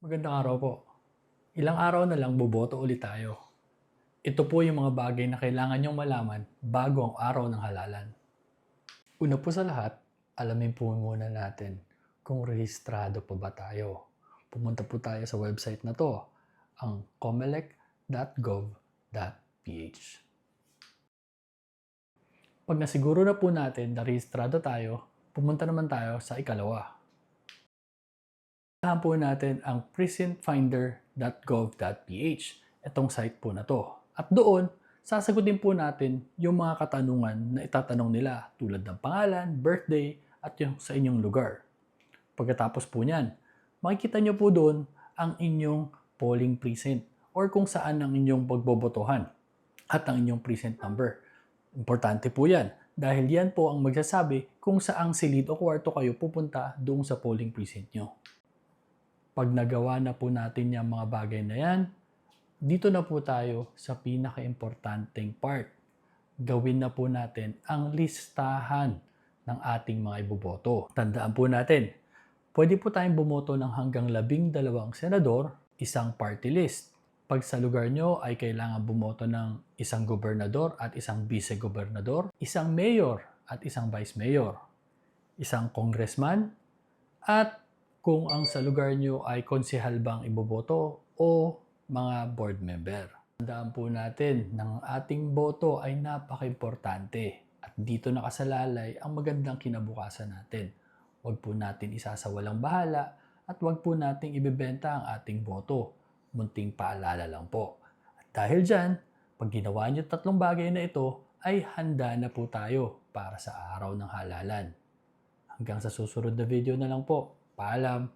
Magandang araw po. Ilang araw na lang boboto ulit tayo. Ito po yung mga bagay na kailangan nyong malaman bago ang araw ng halalan. Una po sa lahat, alamin po muna natin kung rehistrado pa ba tayo. Pumunta po tayo sa website na to, ang comelec.gov.ph. Pag nasiguro na po natin na rehistrado tayo, pumunta naman tayo sa ikalawa. Puntahan po natin ang precinctfinder.gov.ph. Itong site po na to. At doon, sasagutin po natin yung mga katanungan na itatanong nila tulad ng pangalan, birthday, at yung sa inyong lugar. Pagkatapos po niyan, makikita nyo po doon ang inyong polling precinct or kung saan ang inyong pagbobotohan at ang inyong precinct number. Importante po yan dahil yan po ang magsasabi kung saang silid o kwarto kayo pupunta doon sa polling precinct nyo. Pag nagawa na po natin yung mga bagay na yan, dito na po tayo sa pinaka-importanting part. Gawin na po natin ang listahan ng ating mga iboboto. Tandaan po natin, pwede po tayong bumoto ng hanggang 12 senador, isang party list. Pag sa lugar nyo ay kailangan bumoto ng isang gobernador at isang vice-gobernador, isang mayor at isang vice mayor, isang congressman, at kung ang sa lugar nyo ay konsehal bang iboboto o mga board member. Tandaan po natin na ang ating boto ay napaka-importante at dito nakasalalay ang magandang kinabukasan natin. Huwag po natin isasawalang bahala at huwag po natin ibebenta ang ating boto. Munting paalala lang po. At dahil dyan, pag ginawa nyo tatlong bagay na ito, ay handa na po tayo para sa araw ng halalan. Hanggang sa susunod na video na lang po. Paalam!